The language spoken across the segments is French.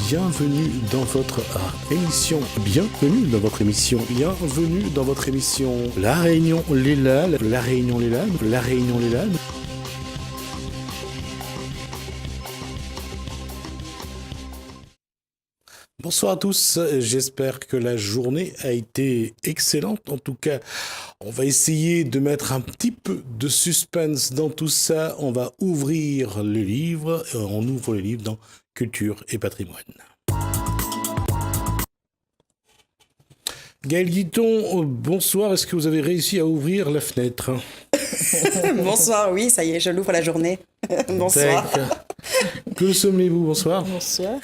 bienvenue dans votre émission. Bienvenue dans votre émission. Bienvenue dans votre émission. La Réunion les Lalles. La Réunion les Lalles. La Réunion les Lalles. Bonsoir à tous, j'espère que la journée a été excellente. En tout cas, on va essayer de mettre un petit peu de suspense dans tout ça. On va ouvrir le livre, on ouvre le livre dans Culture et Patrimoine. Gaël Guiton, bonsoir, est-ce que vous avez réussi à ouvrir la fenêtre ? Bonsoir, oui, ça y est, je l'ouvre la journée. Bonsoir. Que sommes-vous ? Bonsoir. Bonsoir.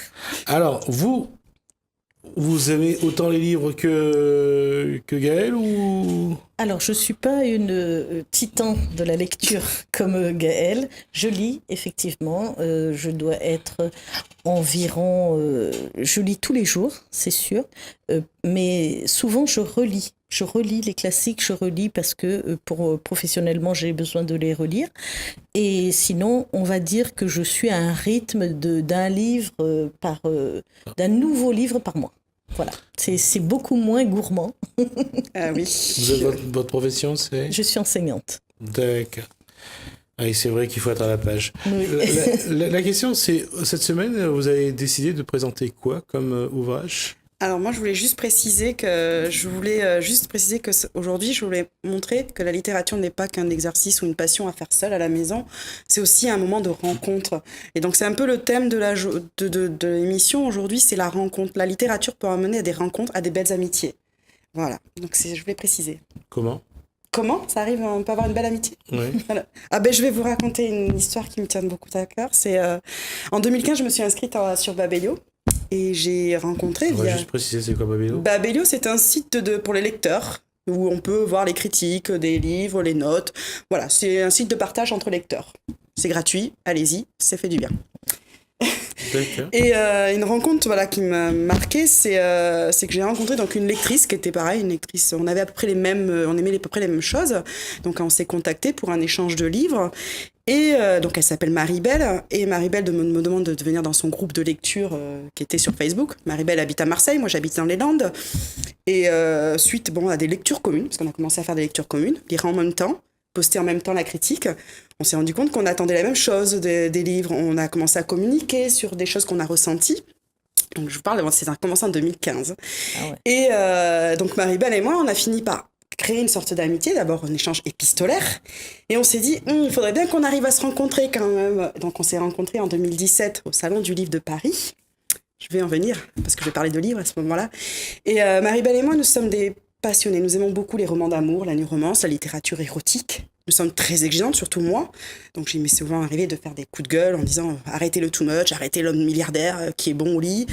Alors, vous aimez autant les livres que Gaël ou... Alors, je ne suis pas une titan de la lecture comme Gaël. Je lis, effectivement. Je dois être environ... je lis tous les jours, c'est sûr. Mais souvent, je relis. Je relis les classiques, je relis parce que professionnellement, j'ai besoin de les relire. Et sinon, on va dire que je suis à un rythme d'un nouveau livre par mois. Voilà, c'est beaucoup moins gourmand. Ah oui. Vous avez votre profession, c'est ? Je suis enseignante. D'accord. Oui, c'est vrai qu'il faut être à la page. Oui. La question, c'est, cette semaine, vous avez décidé de présenter quoi comme ouvrage ? Alors moi, je voulais juste préciser que aujourd'hui, je voulais montrer que la littérature n'est pas qu'un exercice ou une passion à faire seule à la maison. C'est aussi un moment de rencontre. Et donc, c'est un peu le thème de l'émission aujourd'hui, c'est la rencontre. La littérature peut amener à des rencontres, à des belles amitiés. Voilà. Donc, je voulais préciser. Comment ça arrive, on peut avoir une belle amitié. Oui. Voilà. Je vais vous raconter une histoire qui me tient beaucoup à cœur. C'est en 2015, je me suis inscrite sur Babelio. Et j'ai rencontré... On va juste préciser, c'est quoi Babelio ? Babelio, c'est un site pour les lecteurs, où on peut voir les critiques des livres, les notes. Voilà, c'est un site de partage entre lecteurs. C'est gratuit, allez-y, ça fait du bien. Et une rencontre qui m'a marquée, c'est que j'ai rencontré donc une lectrice qui était pareil, une lectrice. On avait à peu près on aimait à peu près les mêmes choses. Donc on s'est contacté pour un échange de livres. Et donc elle s'appelle Marie-Belle, et Marie-Belle me demande de venir dans son groupe de lecture qui était sur Facebook. Marie-Belle habite à Marseille, moi j'habite dans les Landes. Et suite à des lectures communes, parce qu'on a commencé à faire des lectures communes, lire en même temps, poster en même temps la critique, on s'est rendu compte qu'on attendait la même chose des livres. On a commencé à communiquer sur des choses qu'on a ressenties. Donc je vous parle, ça a commencé en 2015. Ah ouais. Et donc Marie-Belle et moi, on a fini par créer une sorte d'amitié, d'abord un échange épistolaire, et on s'est dit, il faudrait bien qu'on arrive à se rencontrer quand même. Donc on s'est rencontrés en 2017 au Salon du Livre de Paris. Je vais en venir, parce que je vais parler de livres à ce moment-là. Et Marie-Belle et moi, nous sommes des passionnés. Nous aimons beaucoup les romans d'amour, la romance, la littérature érotique. Nous sommes très exigeantes, surtout moi. Donc, il m'est souvent arrivé de faire des coups de gueule en disant « Arrêtez le too much, arrêtez l'homme milliardaire qui est bon au lit. »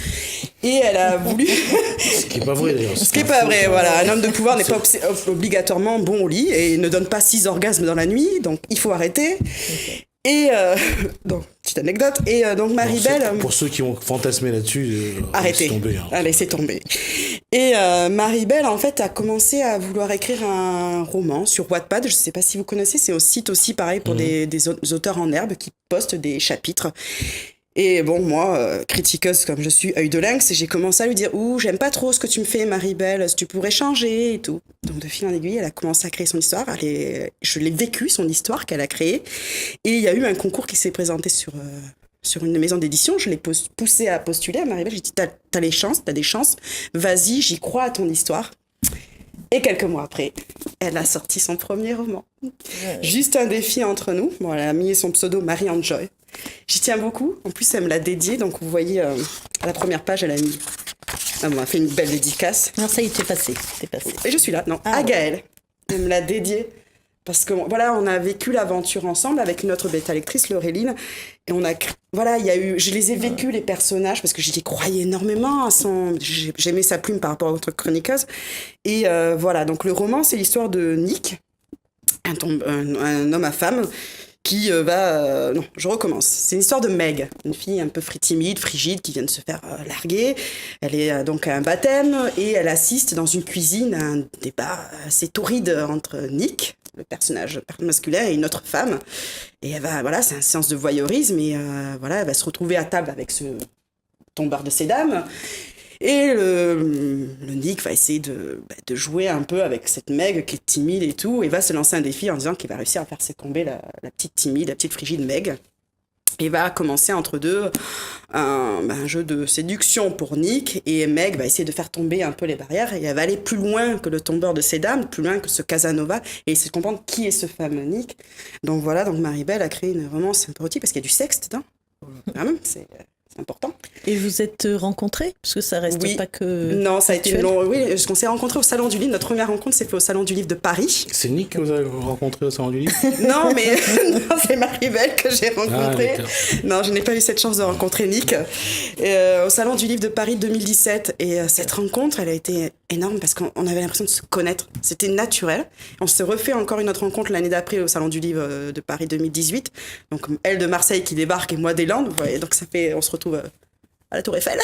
Et elle a voulu... Ce qui n'est pas vrai, d'ailleurs. Ce qui n'est pas vrai, voilà. Un homme de pouvoir n'est pas obligatoirement bon au lit et ne donne pas 6 orgasmes dans la nuit. Donc, il faut arrêter. Okay. Et donc, petite anecdote. Et donc Marie-Belle... Pour ceux qui ont fantasmé là-dessus, arrêtez. Laissez tomber. Hein. Laissez tomber. Et Marie-Belle, en fait, a commencé à vouloir écrire un roman sur Wattpad. Je ne sais pas si vous connaissez, c'est un site aussi pareil pour des auteurs en herbe qui postent des chapitres. Et bon, moi, critiqueuse comme je suis, œil de lynx, j'ai commencé à lui dire « j'aime pas trop ce que tu me fais, Marie-Belle, si tu pourrais changer et tout. » Donc, de fil en aiguille, elle a commencé à créer son histoire. Je l'ai vécu, son histoire qu'elle a créée. Et il y a eu un concours qui s'est présenté sur une maison d'édition. Je l'ai poussée à postuler à Marie-Belle. J'ai dit « t'as des chances, vas-y, j'y crois à ton histoire. » Et quelques mois après, elle a sorti son premier roman. Juste un défi entre nous. Bon, elle a mis son pseudo Marie-Anne Joy. J'y tiens beaucoup. En plus, elle me l'a dédié. Donc, vous voyez, à la première page, elle a mis... elle m'a fait une belle dédicace. Non, ça y est, t'es passé. Et je suis là. Non, à Gaëlle. Elle me l'a dédié. Parce que, voilà, on a vécu l'aventure ensemble avec une autre bêta lectrice, Laureline. Et on a... Voilà, je les ai vécus, les personnages, parce que j'y croyais énormément. J'aimais sa plume par rapport à votre chroniqueuse. Et voilà, donc le roman, c'est l'histoire de Nick, un homme à femme, qui va... non, je recommence. C'est l'histoire de Meg, une fille un peu timide, frigide, qui vient de se faire larguer. Elle est donc à un baptême et elle assiste dans une cuisine à un débat assez torride entre Nick, le personnage masculin, et une autre femme. Et elle va, voilà, c'est une séance de voyeurisme et voilà, elle va se retrouver à table avec ce tombeur de ces dames. Et le Nick va essayer de jouer un peu avec cette Meg qui est timide et tout, et va se lancer un défi en disant qu'il va réussir à faire tomber la petite timide, la petite frigide Meg. Et va commencer entre deux un jeu de séduction pour Nick, et Meg va essayer de faire tomber un peu les barrières, et elle va aller plus loin que le tombeur de ces dames, plus loin que ce Casanova, et essayer de comprendre qui est ce fameux Nick. Donc voilà, donc Maribel a créé une romance un peu érotique, parce qu'il y a du sexe dedans. Quand même, c'est important. Et vous êtes rencontrés? Parce que ça reste pas que... Non, ça a été long. Oui, on s'est rencontrés au Salon du Livre. Notre première rencontre s'est faite au Salon du Livre de Paris. C'est Nick que vous avez rencontré au Salon du Livre? Non, mais non, c'est Maribel que j'ai rencontrée. Non, je n'ai pas eu cette chance de rencontrer Nick. Au Salon du Livre de Paris 2017. Et cette rencontre, elle a été énorme parce qu'on avait l'impression de se connaître. C'était naturel. On s'est refait encore une autre rencontre l'année d'après au Salon du Livre de Paris 2018. Donc, elle de Marseille qui débarque et moi des Landes. Vous voyez, donc ça fait, on se retrouve à la Tour Eiffel.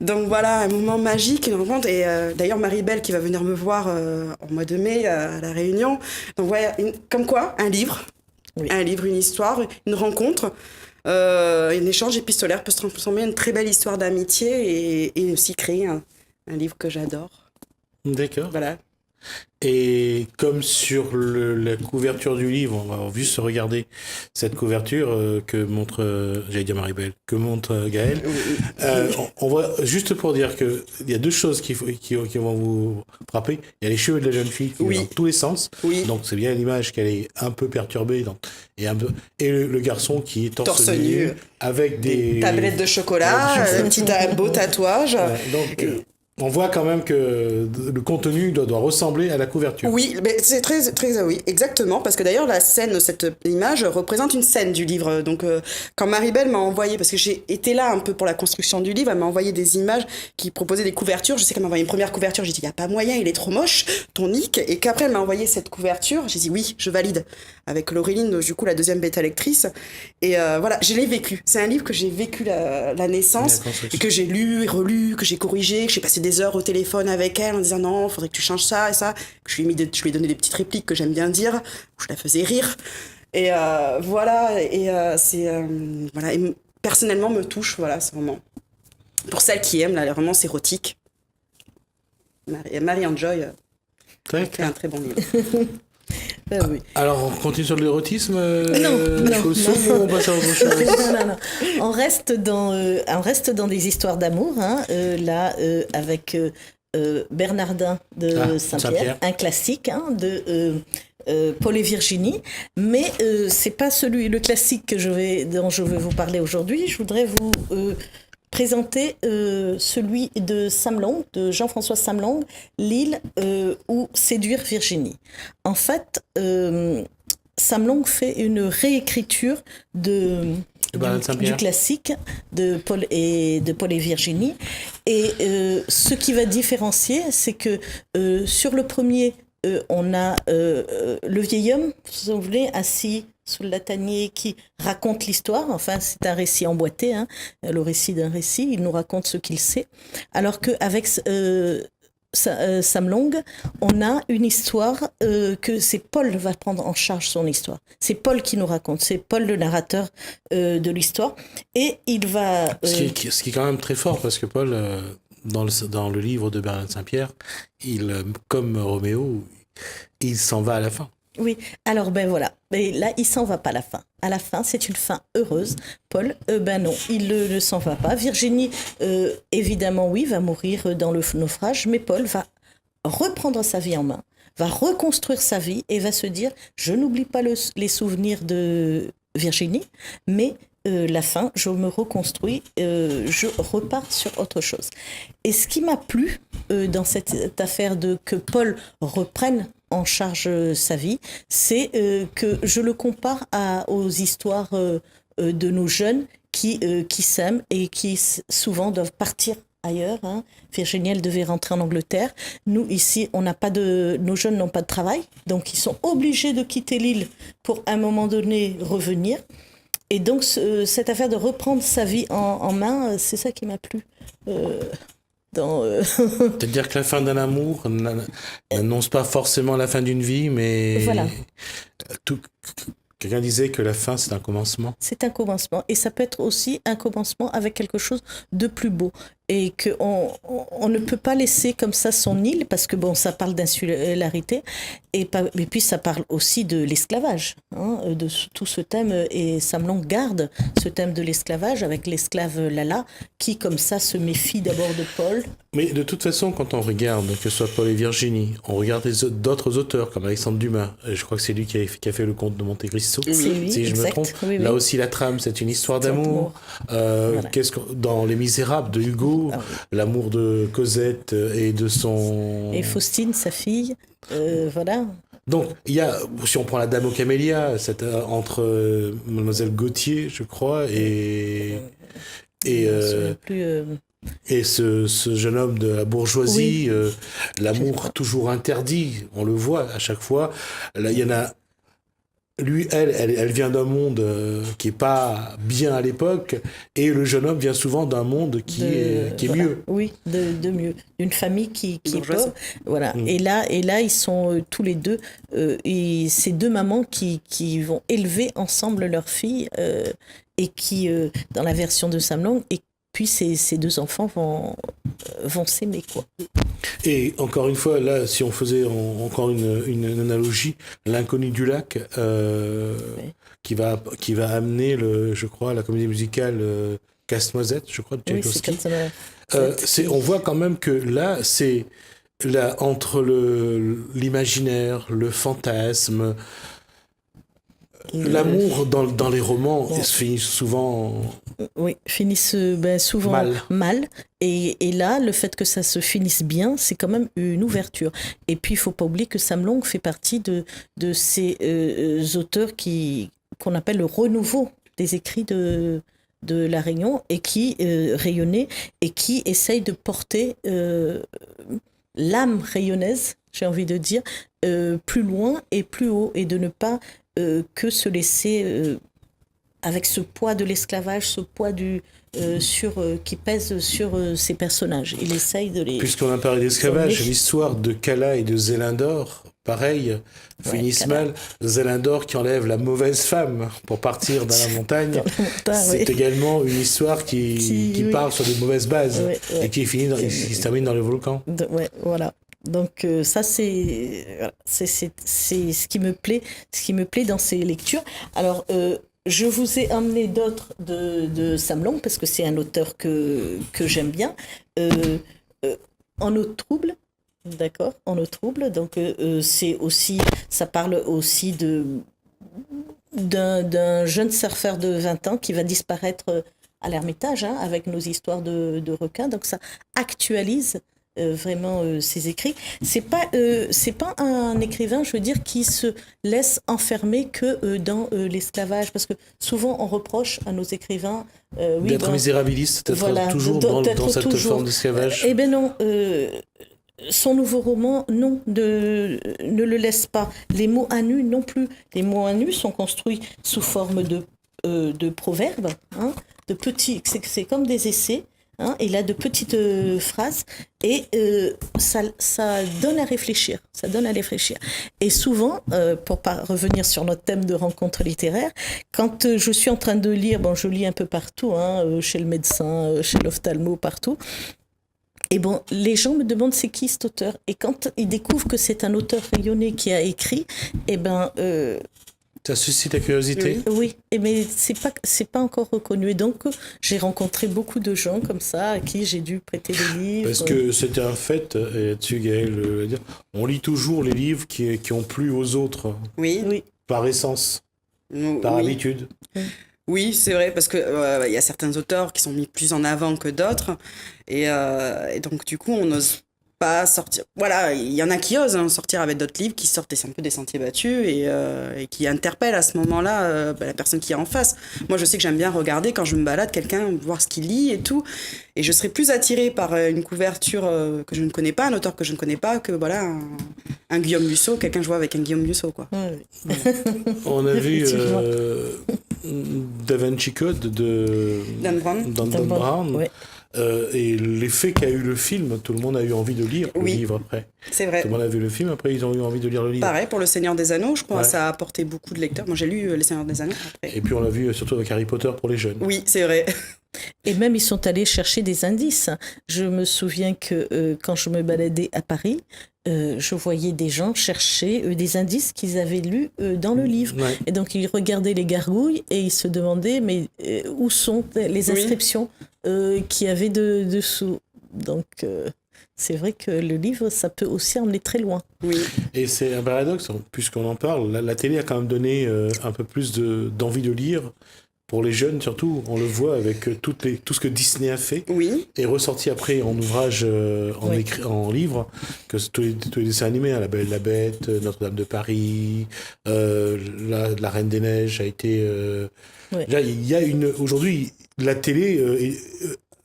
Donc voilà, un moment magique, une rencontre. Et d'ailleurs, Maribel qui va venir me voir en mois de mai à La Réunion. Donc voilà, comme quoi, un livre, un livre, une histoire, une rencontre, un échange épistolaire peut se transformer en une très belle histoire d'amitié et aussi créer un livre que j'adore. D'accord. Voilà. Et comme sur la couverture du livre, on va juste regarder cette couverture que montre, j'allais dire Maribel, que montre Gaël. On voit, juste pour dire qu'il y a deux choses qui vont vous frapper. Il y a les cheveux de la jeune fille qui vont dans tous les sens. Oui. Donc c'est bien l'image qu'elle est un peu perturbée. Et le garçon qui est torse nu avec des tablettes de chocolat, un beau tatouage. On voit quand même que le contenu doit ressembler à la couverture. Oui, mais c'est très, très, oui, exactement, parce que d'ailleurs la scène, cette image représente une scène du livre. Donc quand Maribel m'a envoyé, parce que j'ai été là un peu pour la construction du livre, elle m'a envoyé des images qui proposaient des couvertures. Je sais qu'elle m'a envoyé une première couverture, j'ai dit il y a pas moyen, il est trop moche, ton Nick. Et qu'après elle m'a envoyé cette couverture, j'ai dit oui, je valide, avec Laureline, du coup la deuxième bêta lectrice. Et voilà, je l'ai vécu. C'est un livre que j'ai vécu la naissance, et que j'ai lu et relu, que j'ai corrigé, que j'ai passé des heures au téléphone avec elle en disant non, faudrait que tu changes ça et ça, que je lui ai donné des petites répliques que j'aime bien dire, où je la faisais rire. Et voilà, et voilà, et personnellement me touche, voilà, c'est vraiment pour celles qui aiment la romance érotique. Marianne Joy fait un très bon livre. Oui. Alors, on continue sur l'érotisme Non. On passe à autre chose. Non. On reste dans des histoires d'amour, là, avec Bernardin de Saint-Pierre, un classique de Paul et Virginie. Mais c'est pas le classique dont je vais vous parler aujourd'hui. Je voudrais vous présenter celui de Sam Long, de Jean-François Sam Long, L'île ou Séduire Virginie. En fait, Sam Long fait une réécriture du classique de Paul et Virginie. Et ce qui va différencier, c'est que sur le premier, on a le vieil homme, si vous voulez, assis sous le latanier qui raconte l'histoire. Enfin, c'est un récit emboîté, le récit d'un récit. Il nous raconte ce qu'il sait. Alors qu'avec Sam Long, on a une histoire que c'est Paul va prendre en charge son histoire. C'est Paul qui nous raconte. C'est Paul le narrateur de l'histoire. Et il va... Ce qui est quand même très fort, parce que Paul, dans le livre de Bernard Saint-Pierre, comme Roméo, il s'en va à la fin. Oui, alors voilà, mais là il s'en va pas à la fin. À la fin, c'est une fin heureuse. Paul, non, il ne s'en va pas. Virginie, évidemment, oui, va mourir dans le naufrage, mais Paul va reprendre sa vie en main, va reconstruire sa vie et va se dire, je n'oublie pas les souvenirs de Virginie, mais la fin, je me reconstruis, je repars sur autre chose. Et ce qui m'a plu dans cette affaire que Paul reprenne en charge sa vie, c'est que je le compare aux histoires de nos jeunes qui s'aiment et qui souvent doivent partir ailleurs. Virginie, elle devait rentrer en Angleterre. Nous, ici, nos jeunes n'ont pas de travail, donc ils sont obligés de quitter l'île pour, à un moment donné, revenir. Et donc, cette affaire de reprendre sa vie en main, c'est ça qui m'a plu. C'est-à-dire que la fin d'un amour n'annonce pas forcément la fin d'une vie, mais voilà. Quelqu'un disait que la fin, c'est un commencement. C'est un commencement. Et ça peut être aussi un commencement avec quelque chose de plus beau. Et qu'on ne peut pas laisser comme ça son île, parce que bon, ça parle d'insularité, et puis ça parle aussi de l'esclavage, hein, de tout ce thème. Et Sam Long garde ce thème de l'esclavage avec l'esclave Lala, qui comme ça se méfie d'abord de Paul. Mais de toute façon, quand on regarde, que ce soit Paul et Virginie, on regarde d'autres auteurs comme Alexandre Dumas, je crois que c'est lui qui a fait le Conte de Monte Cristo, C'est lui, si je me trompe. Oui, Là oui. aussi, la trame, c'est une histoire d'amour. Voilà. Dans Les Misérables de Hugo, Ah oui. l'amour de Cosette et de son... Et Faustine, sa fille, voilà. Donc, il y a, si on prend la Dame aux Camélias, entre Mademoiselle Gautier, je crois, et Je me souviens plus, ce jeune homme de la bourgeoisie, Oui. l'amour toujours interdit, on le voit à chaque fois. Là, il y en a... Lui, elle vient d'un monde qui est pas bien à l'époque, et le jeune homme vient souvent d'un monde qui est voilà. mieux. Oui, de mieux. D'une famille qui est Bourgeoise. pauvre. Voilà. Mm. Et là, ils sont tous les deux, et ces deux mamans qui vont élever ensemble leur fille, et qui, dans la version de Sam Long, et puis ces deux enfants vont s'aimer, quoi. Et encore une fois, là, si on faisait encore une analogie, l'inconnu du lac, Oui. qui va amener, je crois, la comédie musicale Casse-Noisette, je crois, de Oui, c'est Tchaïkovski. comme ça. On voit quand même que là, c'est là, entre l'imaginaire, le fantasme, l'amour dans les romans Bon. se finit souvent Oui, finissent souvent mal. Et là, le fait que ça se finisse bien, c'est quand même une ouverture. Et puis, il ne faut pas oublier que Sam Long fait partie de ces auteurs qu'on appelle le renouveau des écrits de La Réunion, et qui rayonnaient et qui essayent de porter l'âme rayonnaise, j'ai envie de dire, plus loin et plus haut, et de ne pas que se laisser... avec ce poids de l'esclavage, ce poids qui pèse sur ces personnages. Il essaye de les... Puisqu'on a parlé d'esclavage, Mais- l'histoire de Cala et de Zélindor, pareil, finissent Cala. mal. Zélindor qui enlève la mauvaise femme pour partir dans la montagne. Dans la montagne, C'est oui. également une histoire qui oui. part sur de mauvaises bases Ouais, ouais. et qui se termine dans le volcan. Ouais, voilà. Donc ça, c'est ce qui me plaît dans ces lectures. Alors, je vous ai emmené d'autres de Sam Long, parce que c'est un auteur que j'aime bien. En eau trouble, d'accord, En eau trouble. Donc ça parle aussi d'un jeune surfeur de 20 ans qui va disparaître à l'Ermitage, hein, avec nos histoires de requins. Donc ça actualise vraiment ses écrits. C'est pas un écrivain, je veux dire, qui se laisse enfermer que dans l'esclavage, parce que souvent on reproche à nos écrivains D'être misérabiliste, d'être voilà, toujours d'être dans cette toujours. forme d'esclavage. Eh ben non, son nouveau roman, non, ne le laisse pas. Les mots à nu non plus. Les mots à nu sont construits sous forme de proverbes, hein, de petits. C'est comme des essais. Hein, il a de petites phrases, et ça donne à réfléchir. Ça donne à réfléchir. Et souvent, pour pas revenir sur notre thème de rencontre littéraire, quand je suis en train de lire, je lis un peu partout, hein, chez le médecin, chez l'ophtalmo, partout. Et les gens me demandent c'est qui cet auteur. Et quand ils découvrent que c'est un auteur rayonné qui a écrit, Ça suscite la curiosité. oui, mais c'est pas encore reconnu. Et donc, j'ai rencontré beaucoup de gens comme ça à qui j'ai dû prêter des livres. Parce que c'était un fait, et là-dessus Gaël va dire, on lit toujours les livres qui ont plu aux autres, Oui, Oui, par essence, par oui. habitude. Oui, c'est vrai, parce que y a certains auteurs qui sont mis plus en avant que d'autres, et donc du coup, on n'ose pas sortir. Voilà, il y en a qui osent sortir avec d'autres livres qui sortent un peu des sentiers battus, et qui interpellent à ce moment-là la personne qui est en face. Moi, je sais que j'aime bien regarder quand je me balade quelqu'un, voir ce qu'il lit et tout, et je serais plus attirée par une couverture que je ne connais pas, un auteur que je ne connais pas, que voilà un Guillaume Musso, quelqu'un que je vois avec un Guillaume Musso, quoi. oui. On a vu Effectivement. Da Vinci Code de Dan Brown. Dan Dan Brown. ouais. Et l'effet qu'a eu le film, tout le monde a eu envie de lire le Oui. livre après. C'est vrai. Tout le monde a vu le film, après ils ont eu envie de lire le livre. Pareil pour Le Seigneur des Anneaux, je crois, Ouais. ça a apporté beaucoup de lecteurs. Moi, j'ai lu Les Seigneurs des Anneaux après. Et puis on l'a vu surtout avec Harry Potter pour les jeunes. Oui, c'est vrai. Et même, ils sont allés chercher des indices. Je me souviens que quand je me baladais à Paris, je voyais des gens chercher des indices qu'ils avaient lus dans le livre. Ouais. Et donc, ils regardaient les gargouilles et ils se demandaient, mais où sont les inscriptions qu'il y avait dessous. Donc, c'est vrai que le livre, ça peut aussi emmener très loin. Oui. Et c'est un paradoxe, puisqu'on en parle, la télé a quand même donné un peu plus d'envie de lire. Pour les jeunes surtout, on le voit avec tout ce que Disney a fait Oui. et ressorti après en ouvrage, Oui. en livre, que tous les dessins animés, hein, La Belle et la Bête, Notre-Dame de Paris, la Reine des Neiges a été... Ouais. Là, il y a aujourd'hui, la télé,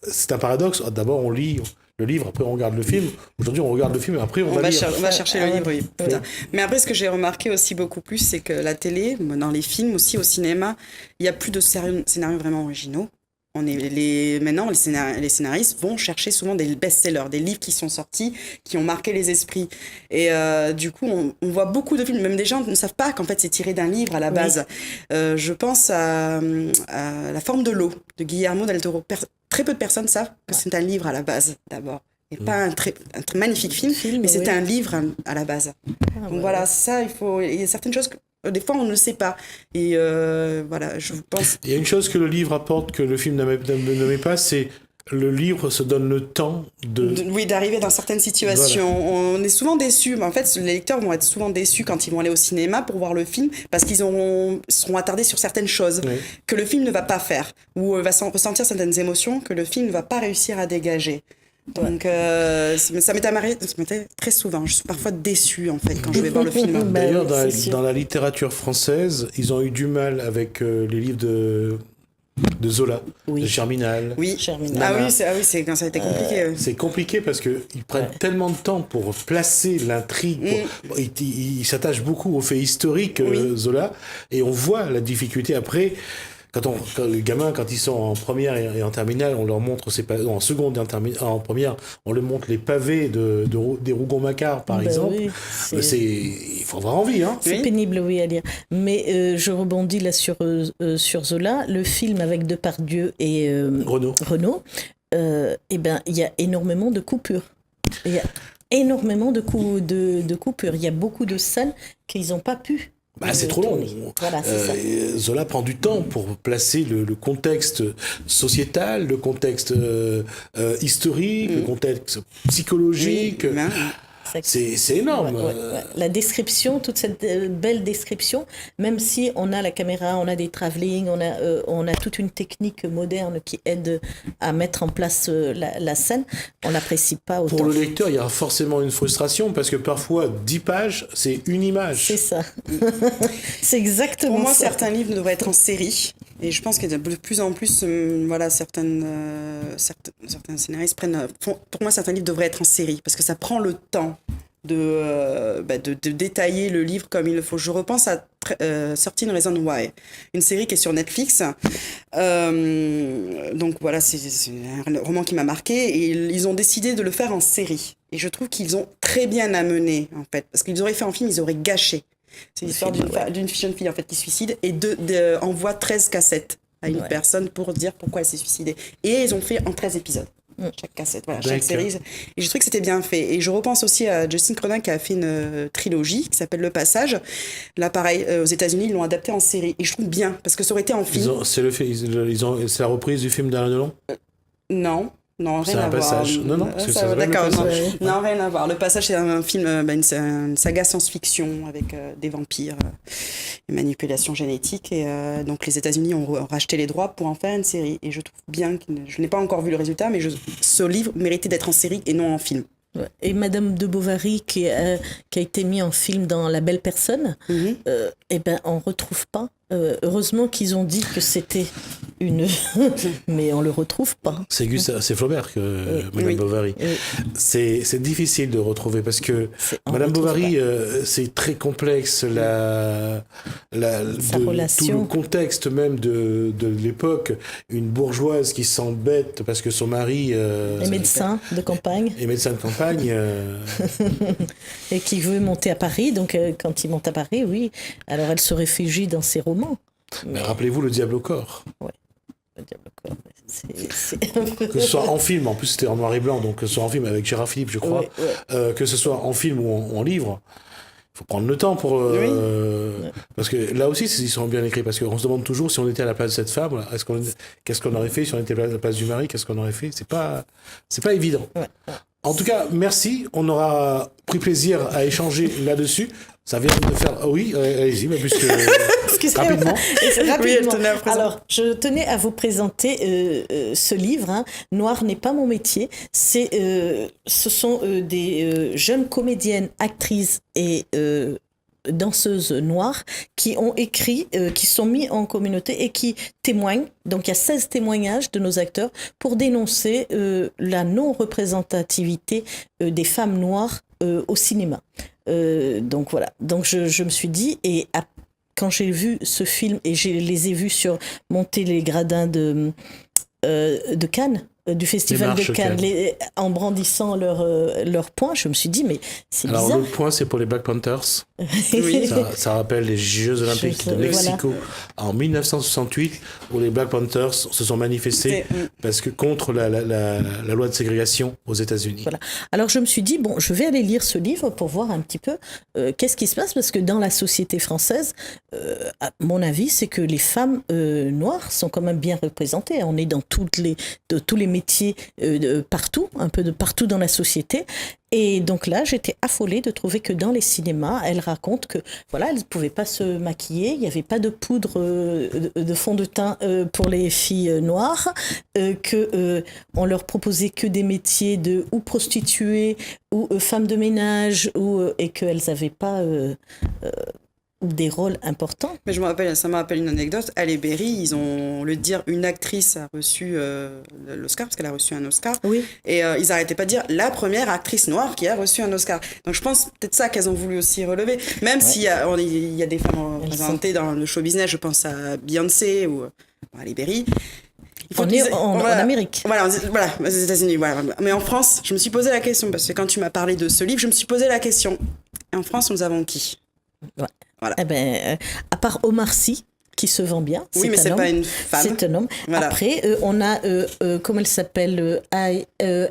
c'est un paradoxe. D'abord, on lit le livre, après on regarde le film. Aujourd'hui, on regarde le film, après on va lire. On va chercher le Ah ouais. livre, oui. Putain. Mais après, ce que j'ai remarqué aussi beaucoup plus, c'est que la télé, dans les films aussi, au cinéma, il n'y a plus de scénarios vraiment originaux. Maintenant, les scénaristes vont chercher souvent des best-sellers, des livres qui sont sortis, qui ont marqué les esprits. Et du coup, on voit beaucoup de films, même des gens ne savent pas qu'en fait c'est tiré d'un livre à la base. Je pense à La forme de l'eau de Guillermo del Toro. Très peu de personnes savent que c'est un livre à la base, d'abord. Et pas un très magnifique film, mais c'était un livre à la base. Ah, Donc voilà, ça, il y a certaines choses que des fois on ne le sait pas. Et voilà, je pense. Il y a une chose que le livre apporte que le film ne met pas, c'est le livre se donne le temps Oui, d'arriver dans certaines situations. Voilà. On est souvent déçus. En fait, les lecteurs vont être souvent déçus quand ils vont aller au cinéma pour voir le film parce qu'ils seront attardés sur certaines choses que le film ne va pas faire ou va ressentir certaines émotions que le film ne va pas réussir à dégager. Donc, ça m'est très souvent. Je suis parfois déçue, en fait, quand je vais voir le film. D'ailleurs, dans la littérature française, ils ont eu du mal avec les livres de Zola, de Germinal. Oui. Germinal. Ah oui, ça a été compliqué. C'est compliqué parce qu'ils prennent tellement de temps pour placer l'intrigue. Ils s'attachent beaucoup aux faits historiques, Zola, et on voit la difficulté après. Quand les gamins, quand ils sont en première et en terminale, on leur montre en seconde et en première, on leur montre les pavés des Rougon-Macquart, par exemple. Oui, il faut avoir envie, hein. C'est pénible, oui, à lire. Mais je rebondis là sur Zola, le film avec Depardieu et Renaud. Eh ben, il y a énormément de coupures. Il y a énormément de coupures. Il y a beaucoup de scènes qu'ils n'ont pas pu. C'est trop long. Voilà, c'est ça. Zola prend du temps pour placer le contexte sociétal, le contexte historique, le contexte psychologique. C'est énorme. Ouais. La description, toute cette belle description, même si on a la caméra, on a des travelling, on a toute une technique moderne qui aide à mettre en place la scène, on l'apprécie pas autant. Pour le lecteur, il y a forcément une frustration parce que parfois 10 pages, c'est une image. C'est ça. C'est exactement ça. Pour moi, certains livres devraient être en série. Et je pense que de plus en plus, certains scénaristes pour moi, certains livres devraient être en série parce que ça prend le temps de détailler le livre comme il le faut. Je repense à 13 Reasons Why, une série qui est sur Netflix. Donc voilà, c'est un roman qui m'a marqué et ils ont décidé de le faire en série. Et je trouve qu'ils ont très bien amené, en fait, parce qu'ils auraient fait en film, ils auraient gâché. C'est l'histoire d'une jeune fille en fait, qui se suicide et envoie 13 cassettes à une personne pour dire pourquoi elle s'est suicidée. Et ils ont fait en 13 épisodes. Chaque cassette, chaque série. Et je trouve que c'était bien fait. Et je repense aussi à Justin Cronin qui a fait une trilogie qui s'appelle Le Passage. Là, pareil, aux États-Unis, ils l'ont adapté en série. Et je trouve bien, parce que ça aurait été en film. C'est la reprise du film d'Alain Delon ? Non, c'est rien un à passage. voir. Non, c'est d'accord. Le Non, rien à voir. Le Passage, c'est un film, une saga science-fiction avec des vampires et manipulation génétique. Et donc, les États-Unis ont racheté les droits pour en faire une série. Et je trouve bien, je n'ai pas encore vu le résultat, mais ce livre méritait d'être en série et non en film. Et Madame de Bovary qui a été mis en film dans La Belle Personne, on retrouve pas Heureusement qu'ils ont dit que c'était une... mais on le retrouve pas. C'est Flaubert que Madame Bovary. C'est difficile de retrouver parce que Madame Bovary, c'est très complexe. Tout le contexte même de l'époque. Une bourgeoise qui s'embête parce que son mari... les médecins de campagne. Les médecins de campagne. Et qui veut monter à Paris. Donc quand il monte à Paris, oui. Alors elle se réfugie dans ses romans. Mais rappelez-vous Le Diable au corps. Ouais. Le Diable au corps. Que ce soit en film, en plus c'était en noir et blanc, donc que ce soit en film avec Gérard Philippe, je crois, que ce soit en film ou en livre, il faut prendre le temps pour... Parce que là aussi, ils sont bien écrits, parce qu'on se demande toujours si on était à la place de cette femme, qu'est-ce qu'on aurait fait, si on était à la place du mari, qu'est-ce qu'on aurait fait, c'est pas évident. En tout cas, merci, on aura pris plaisir à échanger là-dessus. Ça vient de faire... Ah oui, allez-y, mais puisque... rapidement. Alors, je tenais à vous présenter ce livre, hein. Noir n'est pas mon métier. Ce sont des jeunes comédiennes, actrices et danseuses noires qui ont écrit, qui sont mis en communauté et qui témoignent. Donc, il y a 16 témoignages de nos acteurs pour dénoncer la non-représentativité des femmes noires au cinéma. Donc voilà, donc je me suis dit, quand j'ai vu ce film et je les ai vus monter les gradins de Cannes, du festival de Cannes, en brandissant leur poing, je me suis dit, mais c'est bizarre. Alors, le point, c'est pour les Black Panthers. ça rappelle les Jeux Olympiques de Mexico en 1968, où les Black Panthers se sont manifestés parce que contre la loi de ségrégation aux États-Unis. Voilà. Alors, je me suis dit, bon, je vais aller lire ce livre pour voir un petit peu qu'est-ce qui se passe, parce que dans la société française, à mon avis, c'est que les femmes noires sont quand même bien représentées. On est dans tous les métiers partout, un peu de partout dans la société. Et donc là, j'étais affolée de trouver que dans les cinémas, elles racontent que voilà, elles ne pouvaient pas se maquiller, il n'y avait pas de poudre de fond de teint pour les filles noires, que on leur proposait que des métiers ou prostituées ou femmes de ménage, et qu'elles n'avaient pas des rôles importants. Mais ça me rappelle une anecdote. Halle Berry, ils ont une actrice a reçu l'Oscar, parce qu'elle a reçu un Oscar. Oui. Et ils n'arrêtaient pas de dire la première actrice noire qui a reçu un Oscar. Donc je pense peut-être ça qu'elles ont voulu aussi relever. Même s'il y a des femmes représentées dans le show business, je pense à Beyoncé ou Halle Berry. En Amérique. Voilà, aux États-Unis. Voilà. Mais en France, je me suis posé la question, parce que quand tu m'as parlé de ce livre, je me suis posé la question. Et en France, nous avons qui ? Ouais. Voilà. Eh ben, à part Omar Sy, qui se vend bien. Oui, mais c'est pas une femme. C'est un homme. Voilà. Après, on a, comment elle s'appelle,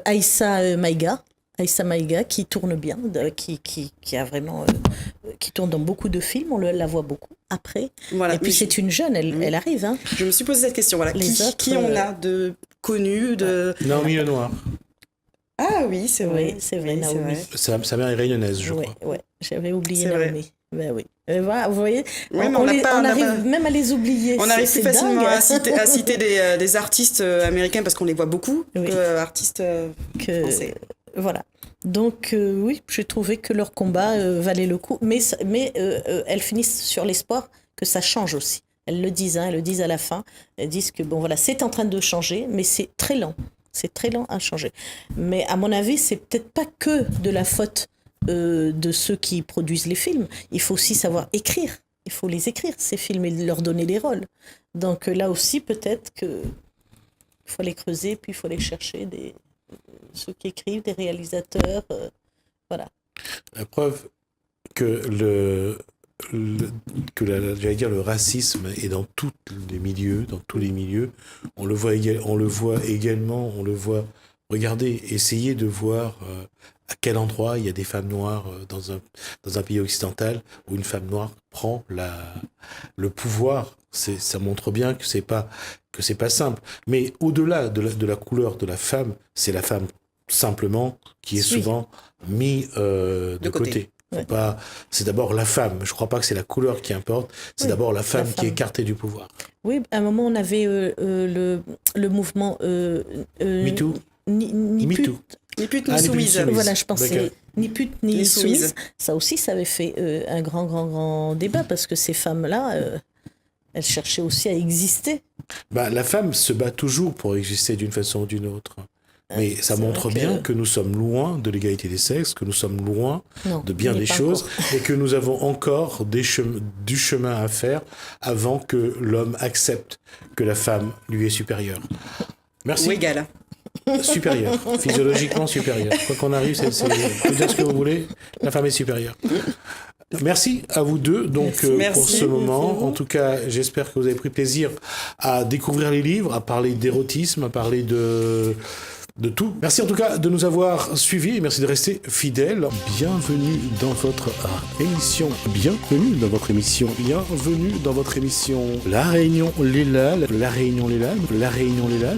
Aïssa Maïga. Aïssa Maïga, qui tourne bien, qui a vraiment, qui tourne dans beaucoup de films, on la voit beaucoup. Après, voilà. Et puis c'est une jeune, elle arrive. Hein. Je me suis posé cette question. Voilà, qui on a de connu, de Naomi Lenoir. Ah oui, c'est vrai. Oui, c'est vrai, Naomi. Sa mère est réunionnaise, je crois. Oui, j'avais oublié Naomi. Ben oui. Voilà, vous voyez, oui, on arrive même à les oublier. On arrive plus facilement à citer des artistes américains parce qu'on les voit beaucoup, artistes français. Voilà. Donc oui, j'ai trouvé que leur combat valait le coup, mais elles finissent sur l'espoir que ça change aussi. Elles le disent à la fin. Elles disent que bon voilà, c'est en train de changer, mais c'est très lent. C'est très lent à changer. Mais à mon avis, c'est peut-être pas que de la faute de ceux qui produisent les films. Il faut aussi savoir écrire. Il faut les écrire, ces films, et leur donner des rôles. Donc là aussi, peut-être qu'il faut les creuser, puis il faut aller chercher ceux qui écrivent, des réalisateurs. Voilà. La preuve que j'allais dire le racisme est dans tous les milieux, on le voit également, regardez, essayez de voir à quel endroit il y a des femmes noires dans un pays occidental où une femme noire prend le pouvoir. Ça montre bien que c'est pas simple. Mais au-delà de la couleur de la femme, c'est la femme simplement qui est souvent mise de côté. C'est d'abord la femme. Je ne crois pas que c'est la couleur qui importe. C'est d'abord la femme qui est écartée du pouvoir. Oui, à un moment, on avait le mouvement... MeToo. Ni pute ni soumise. Voilà, je pensais ni pute ni soumise. Ça aussi, ça avait fait un grand débat parce que ces femmes-là, Elle cherchait aussi à exister. Bah, la femme se bat toujours pour exister d'une façon ou d'une autre. Mais ça C'est montre vrai que- bien que nous sommes loin de l'égalité des sexes, que nous sommes loin Non, de bien on n'y des est pas choses, encore. et que nous avons encore du chemin à faire avant que l'homme accepte que la femme lui est supérieure. Merci. Ou égal. Supérieure, physiologiquement supérieure. Quoi qu'on arrive, vous pouvez dire ce que vous voulez, la femme est supérieure. Merci à vous deux donc Merci. pour ce moment. En tout cas, j'espère que vous avez pris plaisir à découvrir les livres, à parler d'érotisme, à parler de tout. Merci en tout cas de nous avoir suivis et merci de rester fidèles. Bienvenue dans votre émission. Bienvenue dans votre émission. Bienvenue dans votre émission. La Réunion Léla. La Réunion Léla. La Réunion Léla.